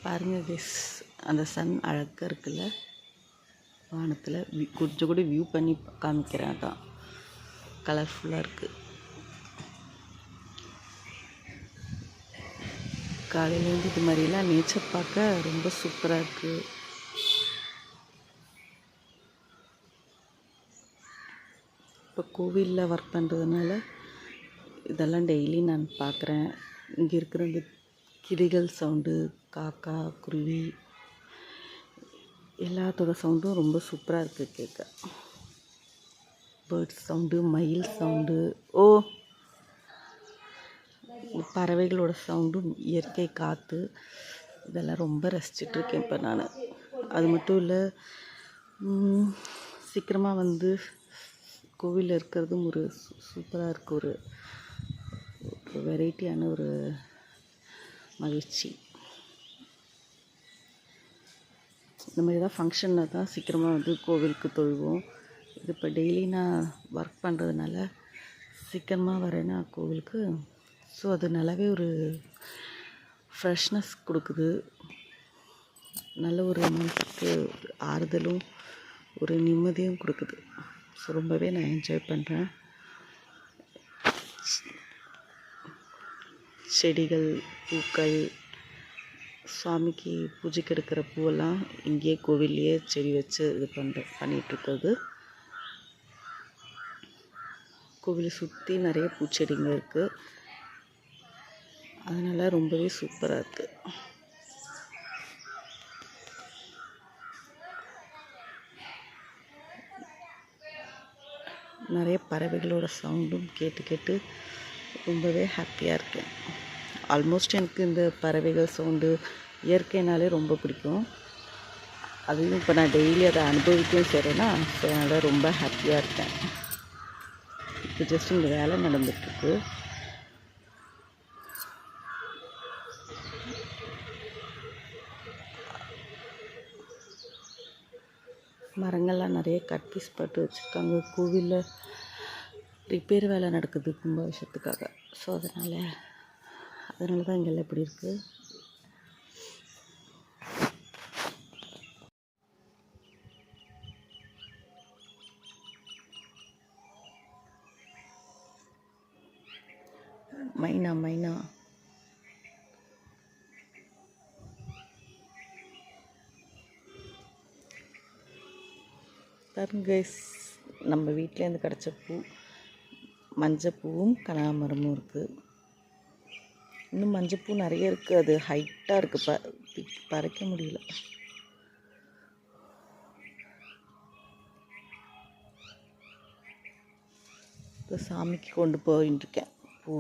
பாருங்கள் கைஸ், அந்த சன் அழகாக இருக்குல்ல வானத்தில். கொஞ்சம் கூட வியூ பண்ணி காமிக்கிறேன், அதான் கலர்ஃபுல்லாக இருக்குது. காலையிலேருந்து இது மாதிரிலாம் நேச்சர் பார்க்க ரொம்ப சூப்பராக இருக்குது. இப்போ கோவிலில் ஒர்க் பண்ணுறதுனால இதெல்லாம் டெய்லி நான் பார்க்குறேன். இங்கே இருக்கிற இந்த கிளிகள் சவுண்டு, காக்கா, குருவி எல்லாத்தோட சவுண்டும் ரொம்ப சூப்பராக இருக்குது கேட்க. பேர்ட்ஸ் சவுண்டு, மயில் சவுண்டு, பறவைகளோட சவுண்டும், இயற்கை காற்று, இதெல்லாம் ரொம்ப ரசிச்சிட்ருக்கேன் இப்போ நான். அது மட்டும் இல்லை, சீக்கிரமாக வந்து கோவிலில் இருக்கிறதும் ஒரு சூப்பராக இருக்குது. ஒரு வெரைட்டியான ஒரு மகிழ்ச்சி. இந்த மாதிரி தான் ஃபங்க்ஷனில் தான் சீக்கிரமாக வந்து கோவிலுக்கு தொழுவோம். இது இப்போ டெய்லி நான் ஒர்க் பண்ணுறதுனால சீக்கிரமாக வரேன்னா கோவிலுக்கு. ஸோ அது நல்லாவே ஒரு ஃப்ரெஷ்னஸ் கொடுக்குது. நல்ல ஒரு மனசுக்கு ஆறுதலும் ஒரு நிம்மதியும் கொடுக்குது. ஸோ ரொம்பவே நான் என்ஜாய் பண்ணுறேன். செடிகள், பூக்கள், சாமிக்கு பூஜைக்கு எடுக்கிற பூவெல்லாம் இங்கேயே கோவில்லையே செடி வச்சு இது பண்ணிகிட்ருக்கிறது. கோவிலை சுற்றி நிறைய பூச்செடிங்க இருக்குது. அதனால் ரொம்பவே சூப்பராக இருக்குது. நிறைய பறவைகளோட சவுண்டும் கேட்டு கேட்டு ரொம்பவே ஹாப்பியாக இருக்கேன். ஆல்மோஸ்ட் எனக்கு இந்த பறவைகள் சவுண்டு, இயற்கைனாலே ரொம்ப பிடிக்கும். அதுவும் இப்போ நான் டெய்லி அதை அனுபவிக்கவும் செய்கிறேன்னா, ஸோ அதனால் ரொம்ப ஹாப்பியாக இருக்கேன். இப்போ ஜஸ்ட் இங்கே வேலை நடந்துகிட்ருக்கு. மரங்கள்லாம் நிறைய கட் பீஸ் போட்டு வச்சுருக்காங்க. கோவிலில் ரிப்பேர் வேலை நடக்குது கும்பாபிஷேகத்துக்காக. ஸோ அதனால் தான் இங்கெல்லாம் இப்படி இருக்குது. மைனா மைனா பாருங்க கைஸ், நம்ம வீட்டிலேருந்து கிடச்ச பூ, மஞ்சப்பூவும் கனகாமரமும் இருக்குது. இன்னும் மஞ்சப்பூ நிறைய இருக்குது. அது ஹைட்டாக இருக்குது, பறிக்க முடியல. இப்போ சாமிக்கு கொண்டு போயிட்டுருக்கேன் பூ.